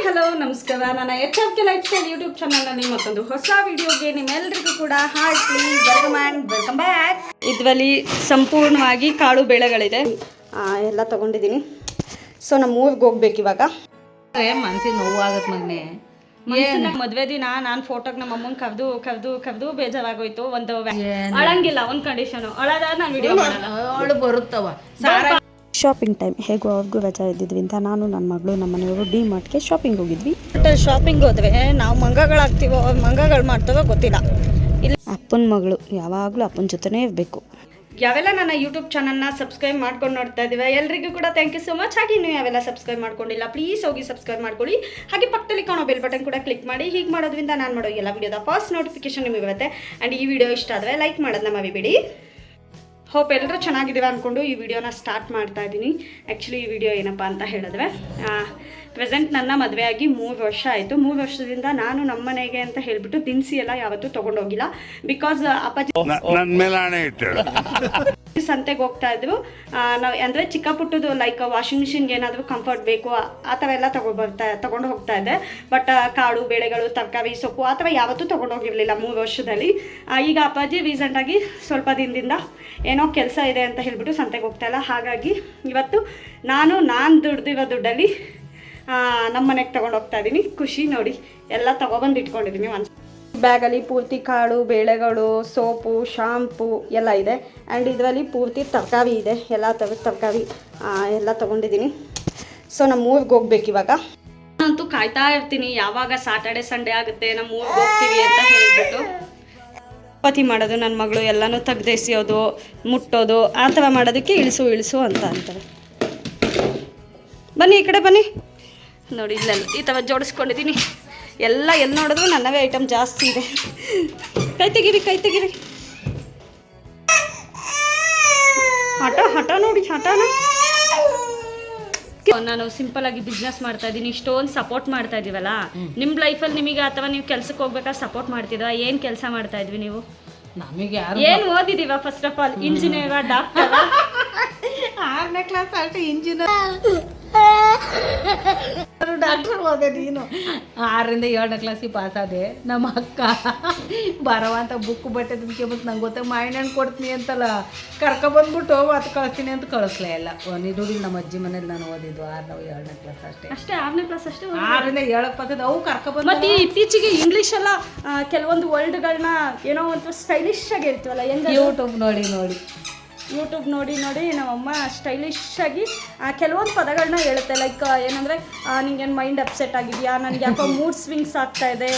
Hello ನಮಸ್ಕಾರ. ನನ್ನ HFK life style YouTube ಚಾನಲ್ನಲ್ಲಿ ಮತ್ತೊಂದು ಹೊಸ ವಿಡಿಯೋಗೆ ನಿಮ್ಮೆಲ್ಲರಿಗೂ ಕೂಡ heartly welcome and welcome back. ಇದರಲ್ಲಿ ಸಂಪೂರ್ಣವಾಗಿ ಕಾಳು ಬೇಳೆಗಳಿದೆ, ಎಲ್ಲ ತೊಗೊಂಡಿದ್ದೀನಿ. ಸೊ ನಮ್ಮ ಊರಿಗೆ ಹೋಗ್ಬೇಕು ಇವಾಗ. ಮನ್ಸಿಗೆ ನೋವು ಆಗತ್ತೆ ಮಗನೆ. ಮದುವೆ ದಿನ ನಾನು ಫೋಟೋಗೆ ನಮ್ಮ ಅಮ್ಮನ ಕವ್ದು ಬೇಜಾರಾಗೋಯ್ತು. ಒಂದು ಅಳಂಗಿಲ್ಲ, ಒಂದು ಕಂಡೀಷನು ಅಳದ ನಾನು ವಿಡಿಯೋ ಮಾಡಲ್ಲ, ಅವಳು ಬರುತ್ತವ. ಶಾಪಿಂಗ್ ಟೈಮ್ ಹೇಗೋ ಅವ್ರಿಗೂ ರಜಾ ಇದ್ದಿದ್ವಿ ಅಂತ ನಾನು ನನ್ನ ಮಗಳು ನಮ್ಮ ಮನೆಯವರು ಡಿ-ಮಾರ್ಟ್ಗೆ ಶಾಪಿಂಗ್ ಹೋಗಿದ್ವಿ. ಶಾಪಿಂಗ್ ಹೋದ್ರೆ ನಾವು ಮಂಗಗಳಾಗ್ತೀವೋ ಮಂಗಗಳು ಮಾಡ್ತೀವೋ ಗೊತ್ತಿಲ್ಲ. ಇಲ್ಲಿ ಅಪ್ಪನ ಮಗಳು ಯಾವಾಗಲೂ ಅಪ್ಪನ ಜೊತೆನೇ ಇರಬೇಕು. ಯಾವೆಲ್ಲ ನನ್ನ ಯೂಟ್ಯೂಬ್ ಚಾನಲ್ನ ಸಬ್ಸ್ಕ್ರೈಬ್ ಮಾಡ್ಕೊಂಡು ನೋಡ್ತಾ ಇದ್ದೀವಿ ಎಲ್ರಿಗೂ ಕೂಡ ಥ್ಯಾಂಕ್ ಯು ಸೊ ಮಚ್. ಹಾಗೆ ನೀವು ಯಾವೆಲ್ಲ ಸಬ್ಸ್ಕ್ರೈಬ್ ಮಾಡ್ಕೊಂಡಿಲ್ಲ ಪ್ಲೀಸ್ ಹೋಗಿ ಸಬ್ಸ್ಕ್ರೈಬ್ ಮಾಡ್ಕೊಳ್ಳಿ. ಹಾಗೆ ಪಕ್ಕದಲ್ಲಿ ಕಾಣೋ ಬೆಲ್ ಬಟನ್ ಕೂಡ ಕ್ಲಿಕ್ ಮಾಡಿ. ಹೀಗೆ ಮಾಡೋದ್ರಿಂದ ನಾನು ಮಾಡೋ ಎಲ್ಲ ವಿಡಿಯೋದ ಫಸ್ಟ್ ನೋಟಿಫಿಕೇಶನ್ ನಿಮಗೆ ಬರುತ್ತೆ. ಆ್ಯಂಡ್ ಈ ವಿಡಿಯೋ ಇಷ್ಟ ಆದರೆ ಲೈಕ್ ಮಾಡೋದನ್ನ ಮರಿಬೇಡಿ. ಹೋಪ್ ಎಲ್ಲರೂ ಚೆನ್ನಾಗಿದ್ದೀವಿ ಅಂದ್ಕೊಂಡು ಈ ವಿಡಿಯೋನ ಸ್ಟಾರ್ಟ್ ಮಾಡ್ತಾ ಇದ್ದೀನಿ. ಆ್ಯಕ್ಚುಲಿ ಈ ವಿಡಿಯೋ ಏನಪ್ಪ ಅಂತ ಹೇಳಿದ್ರೆ, ಪ್ರೆಸೆಂಟ್ ನನ್ನ ಮದುವೆ ಆಗಿ 3 ವರ್ಷ ಆಯಿತು. 3 ವರ್ಷದಿಂದ ನಾನು ನಮ್ಮ ಮನೆಗೆ ಅಂತ ಹೇಳಿಬಿಟ್ಟು ದಿನಸಿ ಎಲ್ಲ ಯಾವತ್ತೂ ತೊಗೊಂಡೋಗಿಲ್ಲ. ಬಿಕಾಸ್ ಅಪ್ಪಾಜಿ ಸಂತೆಗೆ ಹೋಗ್ತಾ ಇದ್ರು. ನಾವು ಅಂದರೆ ಚಿಕ್ಕ ಪುಟ್ಟದು ಲೈಕ್ ವಾಷಿಂಗ್ ಮಿಷಿನ್ಗೆ ಏನಾದರೂ ಕಂಫರ್ಟ್ ಬೇಕು ಆ ಥರ ಎಲ್ಲ ತೊಗೊಂಡು ಹೋಗ್ತಾ ಇದ್ದೆ. ಬಟ್ ಕಾಳು ಬೇಳೆಗಳು ತರಕಾರಿ ಸೊಪ್ಪು ಆ ಥರ ಯಾವತ್ತೂ ತೊಗೊಂಡೋಗಿರಲಿಲ್ಲ 3 ವರ್ಷದಲ್ಲಿ. ಈಗ ಅಪ್ಪಾಜಿ ರೀಸೆಂಟಾಗಿ ಸ್ವಲ್ಪ ದಿನದಿಂದ ಏನೋ ಕೆಲಸ ಇದೆ ಅಂತ ಹೇಳಿಬಿಟ್ಟು ಸಂತೆಗೆ ಹೋಗ್ತಾ ಇಲ್ಲ. ಹಾಗಾಗಿ ಇವತ್ತು ನಾನು ದುಡ್ದಿರೋ ದುಡ್ಡಲ್ಲಿ ನಮ್ಮ ಮನೆಗೆ ತೊಗೊಂಡು ಹೋಗ್ತಾ ಇದ್ದೀನಿ. ಖುಷಿ ನೋಡಿ, ಎಲ್ಲ ತೊಗೊಬಂದು ಇಟ್ಕೊಂಡಿದ್ದೀನಿ. ಒಂದು ಬ್ಯಾಗಲ್ಲಿ ಪೂರ್ತಿ ಕಾಳು ಬೇಳೆಗಳು ಸೋಪು ಶಾಂಪು ಎಲ್ಲ ಇದೆ. ಆ್ಯಂಡ್ ಇದರಲ್ಲಿ ಪೂರ್ತಿ ತರಕಾರಿ ಇದೆ, ಎಲ್ಲ ಥರದ ತರಕಾರಿ ಎಲ್ಲ ತೊಗೊಂಡಿದ್ದೀನಿ. ಸೊ ನಮ್ಮ ಊರಿಗೆ ಹೋಗ್ಬೇಕು ಇವಾಗ. ನಾನಂತೂ ಕಾಯ್ತಾ ಇರ್ತೀನಿ ಯಾವಾಗ ಸ್ಯಾಟರ್ಡೆ ಸಂಡೇ ಆಗುತ್ತೆ ನಮ್ಮ ಊರಿಗೆ ಹೋಗ್ತೀವಿ ಅಂತ ಹೇಳಿಬಿಟ್ಟು. ಚಪಾತಿ ಮಾಡೋದು ನನ್ನ ಮಗಳು ಎಲ್ಲನೂ ತೆಗ್ದೆಸಿಯೋದು ಮುಟ್ಟೋದು ಆ ಥರ ಮಾಡೋದಕ್ಕೆ ಇಳಿಸು ಅಂತ ಅಂತಾರೆ. ಬನ್ನಿ ಈ ಕಡೆ ಬನ್ನಿ ನೋಡಿ, ಇಲ್ಲೆಲ್ಲ ಈ ಥರ ಜೋಡಿಸ್ಕೊಂಡಿದ್ದೀನಿ. ಎಲ್ಲ ಎಲ್ಲಿ ನೋಡಿದ್ರು ನನ್ನವೇ ಐಟಮ್ ಜಾಸ್ತಿ ಇದೆ. ಕೈ ತೆಗೀರಿ ಹಠ ನೋಡಿ ಹಠನ. ನಾನು ಸಿಂಪಲ್ ಆಗಿ ಬಿಸ್ನೆಸ್ ಮಾಡ್ತಾ ಇದ್ದೀನಿ, ಇಷ್ಟೊಂದು ಸಪೋರ್ಟ್ ಮಾಡ್ತಾ ಇದೀವಲ್ಲ. ನಿಮ್ಮ ಲೈಫಲ್ಲಿ ನಿಮಗೆ ಅಥವಾ ನೀವು ಕೆಲ್ಸಕ್ಕೆ ಹೋಗ್ಬೇಕಾದ್ರೆ ಸಪೋರ್ಟ್ ಮಾಡ್ತಿದ್ರಾ? ಏನು ಕೆಲಸ ಮಾಡ್ತಾ ಇದ್ವಿ ನೀವು? ನಮಗೆ ಏನು ಓದಿದೀವ? First of all engineer doctor? 6ನೇ ಕ್ಲಾಸ್ ಅಷ್ಟು ಇಂಜಿನಿಯರ್ ಡಾಕ್ಟರ್ ಓದೆ. ನೀನು 6ರಿಂದ 7ನೇ ಕ್ಲಾಸಿಗೆ ಪಾಸ್ ಆದೆ. ನಮ್ಮ ಅಕ್ಕ ಬರವಂತ ಬುಕ್ ಬಟ್ಟೆ ತುಂಬ್ಕೊಂಬತ್ತು ನಂಗೆ ಗೊತ್ತಾಗ ಮಾವಿನ ಕೊಡ್ತೀನಿ ಅಂತಲ್ಲ ಕರ್ಕೊಬಂದ್ಬಿಟ್ಟು ಅದು ಕಳಿಸ್ತೀನಿ ಅಂತ ಕಳಿಸ್ಲೇ ಇಲ್ಲ. ಒಂದು ದುಡ್ಡಿಲ್ಲ. ನಮ್ಮ ಅಜ್ಜಿ ಮನೇಲಿ ನಾನು ಓದಿದ್ದು 6ನೇ ಕ್ಲಾಸ್ ಅಷ್ಟೇ. 6ನೇ ಕ್ಲಾಸ್ ಅಷ್ಟೇ. 6ರಿಂದ 7ಕ್ಕೆ ಪಾಸ್ ಅವು ಕರ್ಕೊಬಂದು. ಮತ್ತೆ ಇತ್ತೀಚೆಗೆ ಇಂಗ್ಲೀಷ್ ಎಲ್ಲ ಕೆಲವೊಂದು ವರ್ಡ್ಗಳನ್ನ ಏನೋ ಒಂದು ಸ್ಟೈಲಿಶ್ ಆಗಿ ಇರ್ತೀವಲ್ಲ, ಯೂಟ್ಯೂಬ್ ನೋಡಿ ನಮ್ಮಮ್ಮ ಸ್ಟೈಲಿಶ್ ಆಗಿ ಕೆಲವೊಂದು ಪದಗಳನ್ನ ಹೇಳುತ್ತೆ. ಲೈಕ್ ಏನಂದರೆ ನಿಂಗೇನು ಮೈಂಡ್ ಅಪ್ಸೆಟ್ ಆಗಿದೆಯಾ, ನನಗೆ ಯಾಕೋ ಮೂಡ್ ಸ್ವಿಂಗ್ಸ್ ಆಗ್ತಾ ಇದೆ,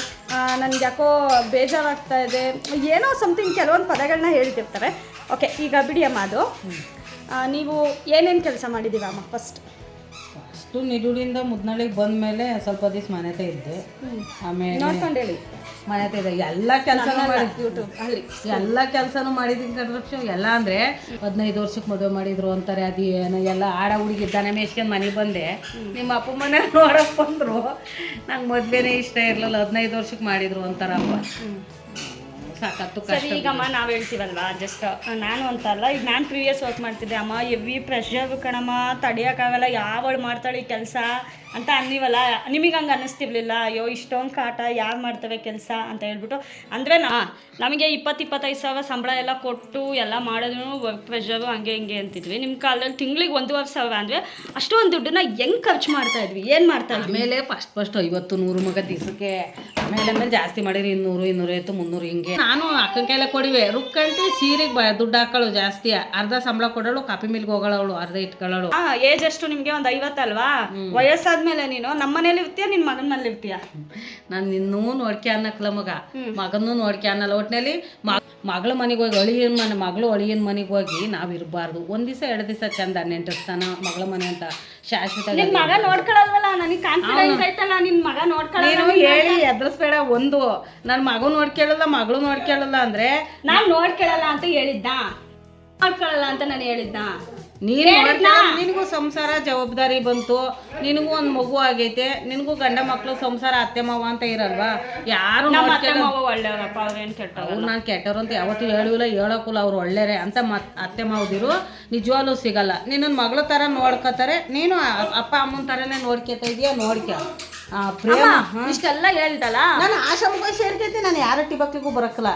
ನನಗೆ ಯಾಕೋ ಬೇಜಾರಾಗ್ತಾ ಇದೆ, ಏನೋ ಸಮಥಿಂಗ್ ಕೆಲವೊಂದು ಪದಗಳನ್ನ ಹೇಳ್ತಿರ್ತಾರೆ. ಓಕೆ, ಈಗ ಬಿಡಿಯಮ್ಮ ಅದು. ನೀವು ಏನೇನು ಕೆಲಸ ಮಾಡಿದ್ದೀವಿ ಅಮ್ಮ? ಫಸ್ಟು ನಿಡುಡಿಂದ ಮುದ್ನಳ್ಳಿಗೆ ಬಂದ ಮೇಲೆ ಸ್ವಲ್ಪ ದಿವಸ ಮನೆತೆ ಇದ್ದೆ. ಆಮೇಲೆ ನೋಡ್ಕೊಂಡು ಹೇಳಿ. ಮನೆತೆ ಇದೆ ಎಲ್ಲ ಕೆಲಸನೂ ಎಲ್ಲ ಕೆಲಸನೂ ಮಾಡಿದ್ದೀನಿ. ಕನ್ಸ್ಟ್ರಕ್ಷನ್ ಎಲ್ಲ ಅಂದರೆ 15 ವರ್ಷಕ್ಕೆ ಮದುವೆ ಮಾಡಿದ್ರು ಅಂತಾರೆ. ಅದು ಏನು ಎಲ್ಲ ಆಡ ಹುಡುಗಿ ದನ ಮೇಯ್ಸ್ಕೊಂಡು ಮನೆಗೆ ಬಂದೆ. ನಿಮ್ಮ ಅಪ್ಪ ಮನೆ ನೋಡಕ್ಕೆ ಬಂದರು. ನಂಗೆ ಮದುವೆನೇ ಇಷ್ಟ ಇರಲಿಲ್ಲ. 15 ವರ್ಷಕ್ಕೆ ಮಾಡಿದ್ರು ಅಂತಾರಪ್ಪ. ಸಾಕತ್ತು ಕಷ್ಟ. ಈಗಮ್ಮ ನಾವು ಹೇಳ್ತೀವಲ್ವಾ, ಜಸ್ಟ್ ನಾನು ಅಂತಲ್ಲ, ಈಗ ನಾನು ಪ್ರೀವಿಯಸ್ ವರ್ಕ್ ಮಾಡ್ತಿದ್ದೆ. ಅಮ್ಮ ಎವಿ ಪ್ರೆಷರ್ ಕಣಮ್ಮ, ತಡಿಯೋಕ್ಕಾಗಲ್ಲ, ಯಾವಳು ಮಾಡ್ತಾಳೆ ಈ ಕೆಲಸ ಅಂತ ಅನ್ನೀವಲ್ಲ. ನಿಮಗೆ ಹಂಗೆ ಅನ್ನಿಸ್ತಿರ್ಲಿಲ್ಲ? ಅಯ್ಯೋ ಇಷ್ಟೊಂದು ಕಾಟ ಯಾರು ಮಾಡ್ತವೆ ಕೆಲಸ ಅಂತ ಹೇಳ್ಬಿಟ್ಟು. ಅಂದರೆ ನಮಗೆ 20-25 ಸಾವಿರ ಸಂಬಳ ಎಲ್ಲ ಕೊಟ್ಟು ಎಲ್ಲ ಮಾಡಿದ್ರು ವರ್ಕ್ ಪ್ರೆಷರು ಹಂಗೆ ಹಿಂಗೆ ಅಂತಿದ್ವಿ. ನಿಮ್ಮ ಕಾಲದಲ್ಲಿ ತಿಂಗಳಿಗೆ 1,5 ಸಾವಿರ ಅಂದರೆ ಅಷ್ಟೊಂದು ದುಡ್ಡನ್ನ ಹೆಂಗೆ ಖರ್ಚು ಮಾಡ್ತಾಯಿದ್ವಿ? ಏನು ಮಾಡ್ತಾಯಿದ್ವಿ? ಆಮೇಲೆ ಫಸ್ಟ್ 50-100 ಮಗ ದಿವಸಕ್ಕೆ. ಆಮೇಲೆ ಜಾಸ್ತಿ ಮಾಡಿರಿ 200, 250, 300 ಹಿಂಗೆ. ನಾನು ಅಕ್ಕನ ಕೈಲೇ ಕೊಡಿವೆ ರುಕ್ಕಂಟಿ ಸೀರೆಗೆ ದುಡ್ಡು ಹಾಕೊಳ್ಳು ಜಾಸ್ತಿ. ಅರ್ಧ ಸಂಬಳ ಕೊಡೋಳು, ಕಾಫಿ ಮಿಲ್ಗೆ ಹೋಗೋಳು, ಅರ್ಧ ಇಟ್ಕೊಳ್ಳೋಳು. ಏಜ್ ಎಷ್ಟು ನಿಮಗೆ? ಒಂದು 50 ಅಲ್ವಾ? ವಯಸ್ಸಾದ್ಮೇಲೆ ನೀನು ನಮ್ಮ ಮನೇಲಿ ಇರ್ತೀಯ, ನಿನ್ನ ಮಗನ ಮನೇಲಿ ಇರ್ತೀಯ? ನಾನು ಇನ್ನೂ ನೋಡ್ಕೆ ಅನ್ನಕ್ಕಲ್ಲ ಮಗನೂ ನೋಡ್ಕೆ ಅನ್ನಲ್ಲ. ಒಟ್ಟಿನಲ್ಲಿ ಮಗಳ ಮನೆಗೆ ಹೋಗಿ ಮಗಳು ಅಳಿಯನ ಮನೆಗೆ ಹೋಗಿ ನಾವು ಇರಬಾರ್ದು. 1 ದಿವಸ 2 ದಿವಸ ಚಂದ ನೆಂಟಿಸ್ತಾನ ಮಗಳ ಮನೆ ಅಂತ ಶಾಶ್ವತ. ನಿನ್ನ ಮಗ ನೋಡ್ಕೊಳ್ಳಲ್ವಲ್ಲ? ನನಗೆ ಕಾನ್ಫಿಡೆನ್ಸ್ ಐತಲ್ಲ ನಿನ್ನ ಮಗ ನೋಡ್ಕೊಳ್ಳಲ್ಲ. ಹೇಳಿ ಎದುರಿಸ್ಬೇಡ. ಒಂದು ನನ್ನ ಮಗು ನೋಡ್ಕೊಳ್ಳಲ್ಲ, ಮಗಳು ನೋಡ್ಕೊಳ್ಳಲ್ಲ ಅಂದರೆ ನಾನು ನೋಡ್ಕೊಳ್ಳಲ್ಲ ಅಂತ ಹೇಳಿದ್ದ, ನೋಡ್ಕೊಳ್ಳಲ್ಲ ಅಂತ ನಾನು ಹೇಳಿದ್ದ. ನೀನು ನಿನಗೂ ಸಂಸಾರ ಜವಾಬ್ದಾರಿ ಬಂತು, ನಿನಗೂ ಒಂದು ಮಗು ಆಗೈತೆ, ನಿನಗೂ ಗಂಡ ಮಕ್ಕಳು ಸಂಸಾರ ಅತ್ತೆ ಮಾವ ಅಂತ ಇರಲ್ವಾ? ಯಾರು ಒಳ್ಳೆಯವರಪ್ಪ, ಅವ್ರೇನು ಕೆಟ್ಟವ್ರು? ನಾನು ಕೆಟ್ಟವ್ರು ಅಂತ ಯಾವತ್ತೂ ಹೇಳಿಲ್ಲ, ಹೇಳೋಕ್ಕಲ್ಲ. ಅವ್ರು ಒಳ್ಳೆಯರೇ ಅಂತ ಅತ್ತೆ ಮಾವದಿರು ನಿಜವಾಗ್ಲೂ ಸಿಗಲ್ಲ. ನಿನ್ನ ಮಗಳ ಥರ ನೋಡ್ಕೋತಾರೆ, ನೀನು ಅಪ್ಪ ಅಮ್ಮನ ಥರನೇ ನೋಡ್ಕೊತಾ ಇದೆಯಾ, ನೋಡ್ಕೊ ಪ್ರೇಮ ಇಷ್ಟೆಲ್ಲ ಹೇಳ್ದಲ್ಲ. ನಾನು ಆಶ್ರಮಕ್ಕೆ ಸೇರ್ಕೈತಿ, ನಾನು ಯಾರ ಟಿಬಕ್ಲಿಗೂ ಬರೋಕ್ಕಲ್ಲ.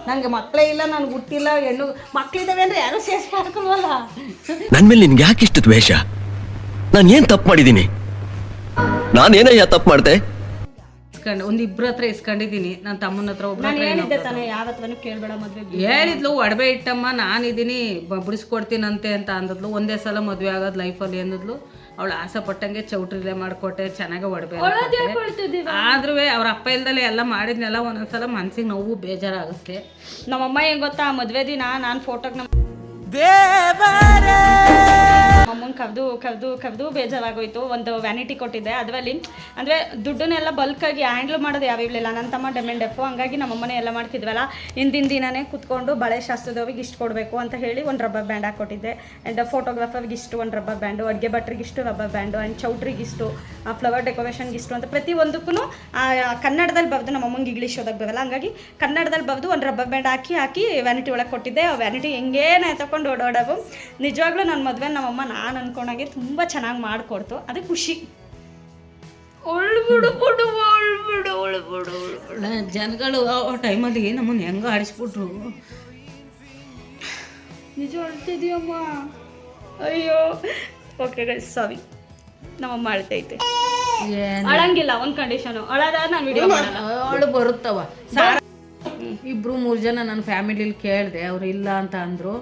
ನನಗೆ ಮಕ್ಕಳೇ ಇಲ್ಲ, ನನಗೆ ಹುಟ್ಟಿಲ್ಲ, ಹೆಣ್ಣು ಮಕ್ಕಳಿದ್ದಾವೆ ಅಂದರೆ ಯಾರೂ ಸೇರಿಸ್ಕೊಳಕಲ್ವಲ್ಲ. ನನ್ನ ಮೇಲೆ ನಿನ್ಗೆ ಯಾಕೆ ಇಷ್ಟು ದ್ವೇಷ? ನಾನು ಏನು ತಪ್ಪು ಮಾಡಿದ್ದೀನಿ? ನಾನೇನಯ್ಯ ತಪ್ಪು ಮಾಡಿದೆ? ಒಂದು ಇಬ್ಬರ ಹತ್ರ ಇಸ್ಕೊಂಡಿದ್ದೀನಿ, ನನ್ನ ತಮ್ಮನ ಹತ್ರ ಒಬ್ಬರ ಹತ್ರ ಹೇಳಿದ್ದೆ ತಾನೆ ಯಾವತ್ತೂ ಕೇಳಬೇಡ ಮದುವೆ. ಹೇಳಿದ್ಲು, ಒಡವೆ ಇಟ್ಟಮ್ಮ ನಾನಿದ್ದೀನಿ ಬಿಡಿಸ್ಕೊಡ್ತೀನಂತೆ ಅಂತ ಅಂದದ್ಲು. ಒಂದೇ ಸಲ ಮದುವೆ ಆಗೋದು ಲೈಫಲ್ಲಿ ಅಂದದ್ಲು. ಅವಳು ಆಸೆ ಪಟ್ಟಂಗೆ ಚೌಟ್ರಿಲೆ ಮಾಡಿಕೊಟ್ಟೆ, ಚೆನ್ನಾಗಿ ಒಡವೆ. ಆದ್ರೂ ಅವ್ರ ಅಪ್ಪ ಇಲ್ದಲೆ ಎಲ್ಲ ಮಾಡಿದ್ನೆಲ್ಲ ಒಂದೊಂದ್ಸಲ ಮನ್ಸಿಗೆ ನೋವು ಬೇಜಾರಾಗುತ್ತೆ. ನಮ್ಮಮ್ಮ ಹೆಂಗ್ ಗೊತ್ತಾ, ಮದುವೆ ದಿನ ನಾನು ಫೋಟೋಗೆ ಅಮ್ಮನ ಕವ್ದು ಬೇಜಾರಾಗೋಯ್ತು. ಒಂದು ವ್ಯಾನಿಟಿ ಕೊಟ್ಟಿದ್ದೆ, ಅದರಲ್ಲಿ ಅಂದರೆ ದುಡ್ಡನ್ನೆಲ್ಲ ಬಲ್ಕಾಗಿ ಹ್ಯಾಂಡ್ಲ್ ಮಾಡೋದು ಯಾವಿರಲಿಲ್ಲ. ನನ್ನ ತಮ್ಮ ಡೆಫು, ಹಂಗಾಗಿ ನಮ್ಮಮ್ಮನೇ ಎಲ್ಲ ಮಾಡ್ತಿದ್ವಲ್ಲ. ಹಿಂದಿನ ದಿನನೇ ಕುತ್ಕೊಂಡು ಬಳೆ ಶಾಸ್ತ್ರದವ್ರಿಗೆ ಇಷ್ಟು ಕೊಡಬೇಕು ಅಂತ ಹೇಳಿ ಒಂದು ರಬ್ಬರ್ ಬ್ಯಾಂಡ್ ಹಾಕ್ಕೊಟ್ಟಿದ್ದೆ. ಆ್ಯಂಡ್ ಫೋಟೋಗ್ರಾಫರ್ಗೆ ಇಷ್ಟು ಒಂದು ರಬ್ಬರ್ ಬ್ಯಾಂಡು, ಅಡುಗೆ ಭಟ್ರಿಗೆ ಇಷ್ಟು ರಬ್ಬರ್ ಬ್ಯಾಂಡು, ಆ್ಯಂಡ್ ಚೌಟ್ರಿಗೆ ಇಷ್ಟು, ಫ್ಲವರ್ ಡೆಕೋರೇಷನ್ಗೆ ಇಷ್ಟು ಅಂತ ಪ್ರತಿಯೊಂದಕ್ಕೂ ಕನ್ನಡದಲ್ಲಿ ಬರೆದು ನಮ್ಮಮ್ಮಂಗೆ ಇಂಗ್ಲೀಷ್ ಓದಕ್ಕೆ ಬರಲ್ಲ, ಹಂಗಾಗಿ ಕನ್ನಡದಲ್ಲಿ ಬರೆದು ಒಂದು ರಬ್ಬರ್ ಬ್ಯಾಂಡ್ ಹಾಕಿ ವ್ಯಾನಿಟಿ ಒಳಗೆ ಕೊಟ್ಟಿದ್ದೆ. ಆ ವ್ಯಾನಿಟಿ ಹೆಂಗೇನೆ ತಗೊಂಡು ಓಡಾಡೋವು. ನಿಜವಾಗ್ಲೂ ನನ್ನ ಮದುವೆ ನಮ್ಮಮ್ಮ ನಾನು ಅನ್ಕೊಂಡಾಗೆ ತುಂಬ ಚೆನ್ನಾಗಿ ಮಾಡಿಕೊಡ್ತು, ಅದು ಖುಷಿ. ಜನಗಳು ಆ ಟೈಮಲ್ಲಿ ನಮ್ಮನ್ನು ಹೆಂಗ ಆಡಿಸ್ಬಿಟ್ರು. ನಿಜ ಅಳ್ತಿದ್ಯಮ್ಮ, ಅಯ್ಯೋ. ಓಕೆ ಗೈಸ್, ಸಾರಿ, ನಮ್ಮಮ್ಮ ಅಳ್ತೈತೆ. ಅಳಂಗಿಲ್ಲ, ಒಂದು ಕಂಡೀಷನು, ಅಳದ ನಾನು ವಿಡಿಯೋ ಮಾಡಲ್ಲ. ಅವಳು ಬರುತ್ತವ. 2-3 ಜನ ನನ್ನ ಫ್ಯಾಮಿಲಿಲಿ ಕೇಳಿದೆ, ಅವ್ರು ಇಲ್ಲ ಅಂತ ಅಂದರು.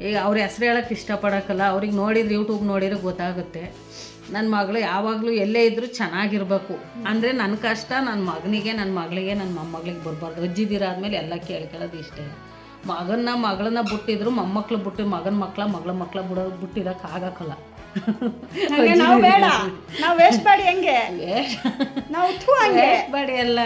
ಈಗ ಅವ್ರ ಹೆಸ್ರು ಹೇಳೋಕ್ಕೆ ಇಷ್ಟಪಡೋಕ್ಕಲ್ಲ, ಅವ್ರಿಗೆ ನೋಡಿದ್ರೆ ಯೂಟ್ಯೂಬ್ ನೋಡಿದ್ರೆ ಗೊತ್ತಾಗುತ್ತೆ. ನನ್ನ ಮಗಳು ಯಾವಾಗಲೂ ಎಲ್ಲೇ ಇದ್ದರೂ ಚೆನ್ನಾಗಿರ್ಬೇಕು ಅಂದರೆ ನನ್ನ ಕಷ್ಟ ನನ್ನ ಮಗನಿಗೆ, ನನ್ನ ಮಗಳಿಗೆ, ನನ್ನ ಮೊಮ್ಮಗಳಿಗೆ ಬರಬಾರ್ದು. ಅಜ್ಜಿದಿರಾದ್ಮೇಲೆ ಎಲ್ಲ ಕೇಳ್ಕೊಳ್ಳೋದು ಇಷ್ಟೇ. ಮಗಳನ್ನ ಬಿಟ್ಟಿದ್ರು, ಮೊಮ್ಮಕ್ಳು ಬಿಟ್ಟು ಮಗನ ಮಗಳ ಬಿಟ್ಟಿರೋಕೆ ಆಗಕ್ಕಲ್ಲ. ನಾವು ಬೇಡ, ನಾವು ವೇಸ್ಟ್ ಮಾಡಿ ಹೆಂಗೆ ನಾವು ವೇಸ್ಟ್ ಮಾಡಿ ಎಲ್ಲ.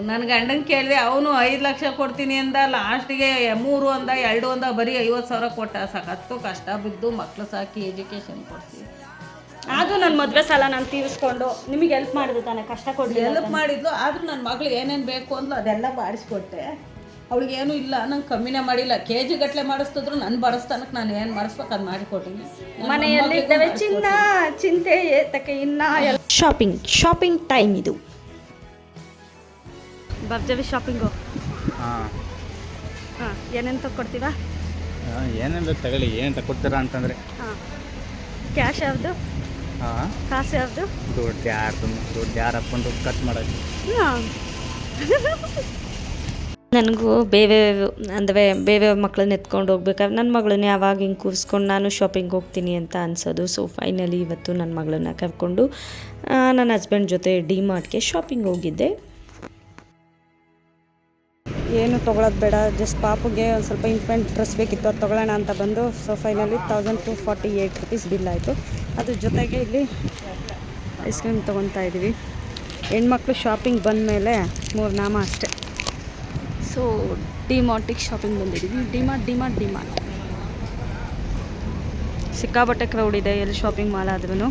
ನನ್ನ ಗಂಡನ ಕೇಳಿದೆ, ಅವನು 5 ಲಕ್ಷ ಕೊಡ್ತೀನಿ ಅಂದ, ಲಾಸ್ಟಿಗೆ 3 ಅಂದ, 2 ಅಂದ, ಬರೀ 50,000 ಕೊಟ್ಟ. ಸಖತ್ತು ಕಷ್ಟ ಬಿದ್ದು ಮಕ್ಕಳು ಸಾಕಿ ಎಜುಕೇಷನ್ ಕೊಡ್ತೀವಿ. ಅದು ನನ್ನ ಮದುವೆ ಸಾಲ ನಾನು ತೀರಿಸ್ಕೊಂಡು ನಿಮಗೆ ಹೆಲ್ಪ್ ಮಾಡಿದ್ರು ತಾನೆ, ಕಷ್ಟ ಕೊಡಲಿ ಹೆಲ್ಪ್ ಮಾಡಿದ್ಲು. ಆದರೂ ನನ್ನ ಮಗಳು ಏನೇನು ಬೇಕು ಅಂದ್ಲು ಅದೆಲ್ಲ ಮಾಡಿಸ್ಕೊಟ್ಟೆ. ಅವಳಿಗೇನು ಇಲ್ಲ, ನಂಗೆ ಕಮ್ಮಿನೇ ಮಾಡಿಲ್ಲ. KG ಗಟ್ಟಲೆ ಮಾಡಿಸ್ತಿದ್ರು, ನನ್ನ ಬಡಸ್ತಾನಕ್ಕೆ ನಾನು ಏನು ಮಾಡಿಸ್ಬೇಕು ಅದು ಮಾಡಿಕೊಟ್ಟಿನಿ. ಮನೆಯಲ್ಲಿದ್ದೇವೆ ಚಿನ್ನ ಚಿಂತೆ ಏತಕ್ಕೆ ಇನ್ನ. ಶಾಪಿಂಗ್ ಟೈಮ್ ಇದು. ಬರ್ಜವಿ ಶಾಪಿಂಗು. ಹಾಂ, ಏನೇನು ತಗೊಡ್ತೀರಾ? ಏನೆಲ್ಲ ತಗೊಳ್ಳಿ, ಏನು ತಗೊಡ್ತೀರಾ ಅಂತಂದರೆ. ಹಾಂ, ಕ್ಯಾಶ್ ಯಾವುದು? ಹಾಂ, ಕಾಸು ಯಾವುದು? ದುಡ್ಡು ಯಾರು ಹಾಕ್ಕೊಂಡು ಖರ್ಚು ಮಾಡೋದು. ಹಾಂ, ನನಗೂ ಬೇರೆ ಮಕ್ಕಳನ್ನ ಎತ್ಕೊಂಡು ಹೋಗ್ಬೇಕಾದ್ರೆ ನನ್ನ ಮಗಳನ್ನ ಯಾವಾಗ ಹಿಂಗೆ ಕೂರಿಸ್ಕೊಂಡು ನಾನು ಶಾಪಿಂಗ್ ಹೋಗ್ತೀನಿ ಅಂತ ಅನ್ಸೋದು. ಸೊ ಫೈನಲಿ ಇವತ್ತು ನನ್ನ ಮಗಳನ್ನ ಕರ್ಕೊಂಡು ನನ್ನ ಹಸ್ಬೆಂಡ್ ಜೊತೆ ಡಿ-ಮಾರ್ಟ್ಗೆ ಶಾಪಿಂಗ್ ಹೋಗಿದ್ದೆ. ಏನು ತೊಗೊಳೋದು ಬೇಡ, ಜಸ್ಟ್ ಪಾಪುಗೆ ಒಂದು ಸ್ವಲ್ಪ ಇಂಪ್ಮೆಂಟ್ ಡ್ರೆಸ್ ಬೇಕಿತ್ತು, ಅದು ತೊಗೊಳ್ಳೋಣ ಅಂತ ಬಂದು. ಸೊ ಫೈನಲಿ 1248 ರೂಪೀಸ್ ಬಿಲ್ ಆಯಿತು. ಅದ್ರ ಜೊತೆಗೆ ಇಲ್ಲಿ ಐಸ್ ಕ್ರೀಮ್ ತೊಗೊತಾ ಇದ್ದೀವಿ. ಹೆಣ್ಮಕ್ಳು ಶಾಪಿಂಗ್ ಬಂದ ಮೇಲೆ 3 ನಾಮ ಅಷ್ಟೇ. ಸೊ ಡಿ-ಮಾರ್ಟಿಗೆ ಶಾಪಿಂಗ್ ಬಂದಿದ್ದೀವಿ. ಡಿ-ಮಾರ್ಟ್ ಸಿಕ್ಕಾಬಟ್ಟೆ ಕ್ರೌಡ್ ಇದೆ ಎಲ್ಲಿ ಶಾಪಿಂಗ್ ಮಾಲ್ ಆದ್ರೂ.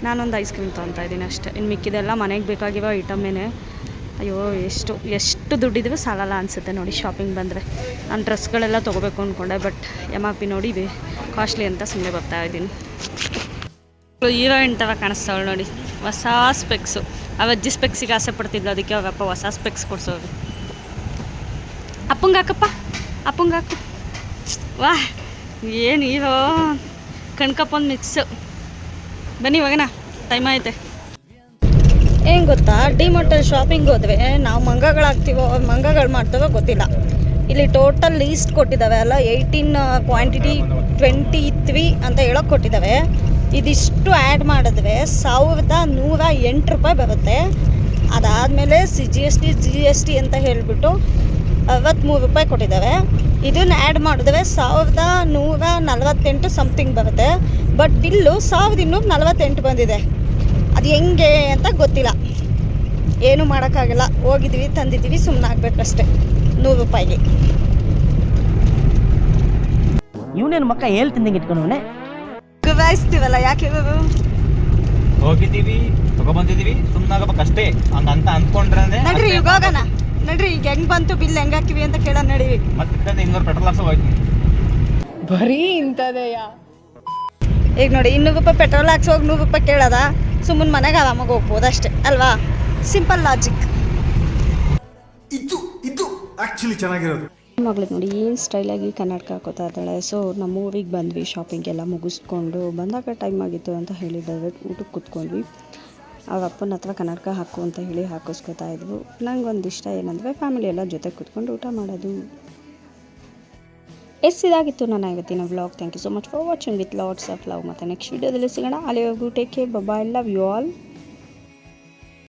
ನಾನೊಂದು ಐಸ್ ಕ್ರೀಮ್ ತೊಗೊತಾ ಇದ್ದೀನಿ ಅಷ್ಟೇ. ಇನ್ನು ಮಿಕ್ಕಿದೆಲ್ಲ ಮನೆಗೆ ಬೇಕಾಗಿರೋ ಐಟಮೇನೆ. ಅಯ್ಯೋ, ಎಷ್ಟು ದುಡ್ಡಿದ್ರೂ ಸಾಲಲ್ಲ ಅನಿಸುತ್ತೆ ನೋಡಿ ಶಾಪಿಂಗ್ ಬಂದರೆ. ನಾನು ಡ್ರೆಸ್ಗಳೆಲ್ಲ ತೊಗೋಬೇಕು ಅಂದ್ಕೊಂಡೆ, ಬಟ್ MRP ನೋಡಿ ಕಾಸ್ಟ್ಲಿ ಅಂತ ಸುಮ್ಮನೆ ಬರ್ತಾ ಇದ್ದೀನಿ. ಹೀರೋಯಿನ್ ಥರ ಕಾಣಿಸ್ತಾವಳು ನೋಡಿ, ಹೊಸ ಸ್ಪೆಕ್ಸು. ಅವಜ್ಜಿ ಸ್ಪೆಕ್ಸಿಗೆ ಆಸೆ ಪಡ್ತಿದ್ಲು, ಅದಕ್ಕೆ ಅವರಪ್ಪ ಹೊಸ ಸ್ಪೆಕ್ಸ್ ಕೊಡ್ಸೋರು. ಅಪ್ಪಂಗಾಕಪ್ಪ, ಅಪ್ಪಂಗಾಕು. ವಾಹ್, ಏನು ಹೀರೋ, ಕಣ್ಕಪ್ಪೊಂದು ಮಿಕ್ಸು. ಬನ್ನಿ ಹೋಗೋಣ, ಟೈಮ್ ಐತೆ. ಏನು ಗೊತ್ತಾ, ಡಿ-ಮಾರ್ಟಲ್ಲಿ ಶಾಪಿಂಗ್ ಹೋದರೆ ನಾವು ಮಂಗಗಳಾಗ್ತೀವೋ ಮಂಗಗಳು ಮಾಡ್ತೀವೋ ಗೊತ್ತಿಲ್ಲ. ಇಲ್ಲಿ ಟೋಟಲ್ ಲೀಸ್ಟ್ ಕೊಟ್ಟಿದ್ದಾವೆ ಅಲ್ಲ, 18 ಕ್ವಾಂಟಿಟಿ 23 ಅಂತ ಹೇಳೋಕೆ ಕೊಟ್ಟಿದ್ದಾವೆ. ಇದಿಷ್ಟು ಆ್ಯಡ್ ಮಾಡಿದ್ರೆ 1108 ರೂಪಾಯಿ ಬರುತ್ತೆ. ಅದಾದಮೇಲೆ GST ಅಂತ ಹೇಳಿಬಿಟ್ಟು 63 ರೂಪಾಯಿ ಕೊಟ್ಟಿದ್ದಾವೆ. ಇದನ್ನು ಆ್ಯಡ್ ಮಾಡಿದ್ರೆ 1148 ಸಮಥಿಂಗ್ ಬರುತ್ತೆ. ಬಟ್ ಬಿಲ್ಲು 1248 ಬಂದಿದೆ. ಅದು ಹೆಂಗೆ ಅಂತ ಗೊತ್ತಿಲ್ಲ, ಏನು ಮಾಡೋಕ್ಕಾಗಲ್ಲ. ಹೋಗಿದ್ದೀವಿ, ತಂದಿದ್ದೀವಿ, ಸುಮ್ಮನೆ ಆಗಬೇಕಷ್ಟೆ 100 ರೂಪಾಯಿಗೆ. ಇವನೇನು ಮಕ್ಕ ಹೇಳ್ತಿದ್ದಂಗೆ ಇಟ್ಕೊಂಡವನೇ ಗುಬಾಯಿಸ್ತೀವಲ್ಲ, ಯಾಕೆ ಹೋಗಿದ್ದೀವಿ, ತಗೊಬಂದಿದ್ದೀವಿ, ಸುಮ್ಮನಾಗಬೇಕಷ್ಟೇ ಅಂತ ಅಂದ್ಕೊಂಡ್ರೆ. ನಡ್ರಿ ಈಗ ಹೋಗೋಣ, ನಡ್ರಿ ಈಗ ಹೆಂಗೆ ಬಂತು ಬಿಲ್ ಹೆಂಗೆ ಹಾಕಿವಿ ಅಂತ ಕೇಳೋಣ ನಡೀವಿ. ಮತ್ತೆ 200 ಪೆಟ್ರೋಲ್ ಹಾಕ್ಸೋ ಹೋಯ್ತು. ಬರೀ ಇಂಥದೆಯಾ? ಈಗ ನೋಡಿ 200 ರೂಪಾಯಿ ಪೆಟ್ರೋಲ್ ಹಾಕ್ಸೋಗಿ 100 ರೂಪಾಯಿ ಕೇಳೋದ. ಸುಮ್ಮನೆ ಮನೆಗೆ ಆರಾಮಾಗಿ ಹೋಗ್ಬೋದು ಅಷ್ಟೇ ಅಲ್ವಾ? Simple logic. ಇದು ಆಕ್ಚುಲಿ ಚೆನ್ನಾಗಿರೋದು. ಮಗಳಿಗೆ ನೋಡಿ ಏನು ಸ್ಟೈಲಾಗಿ ಕನ್ನಡಕ ಹಾಕೋತಾ ಇದ್ದಾಳೆ. ಸೊ ನಮ್ಮ ಊರಿಗೆ ಬಂದ್ವಿ, ಶಾಪಿಂಗ್ ಎಲ್ಲ ಮುಗಿಸ್ಕೊಂಡು ಬಂದಾಗ ಟೈಮ್ ಆಗಿತ್ತು ಅಂತ ಹೇಳಿದ್ದಾರೆ. ಊಟಕ್ಕೆ ಕೂತ್ಕೊಂಡ್ವಿ. ಅವ್ರ ಅಪ್ಪನ ಹತ್ರ ಕನ್ನಡಕ ಹಾಕು ಅಂತ ಹೇಳಿ ಹಾಕಿಸ್ಕೊತಾ ಇದ್ವು. ನಂಗೊಂದು ಇಷ್ಟ ಏನಂದರೆ ಫ್ಯಾಮಿಲಿ ಎಲ್ಲ ಜೊತೆ ಕೂತ್ಕೊಂಡು ಊಟ ಮಾಡೋದು. ಇದಾಗಿತ್ತು ನನ್ನ ಇವತ್ತಿನ vlog. Thank you so much for watching with lots of love. ಮತ್ತು ನೆಕ್ಸ್ಟ್ ವೀಡಿಯೋದಲ್ಲಿ ಸಿಗೋಣ. ಅಲ್ಲಿವರೆಗೂ take care, bye, love you all.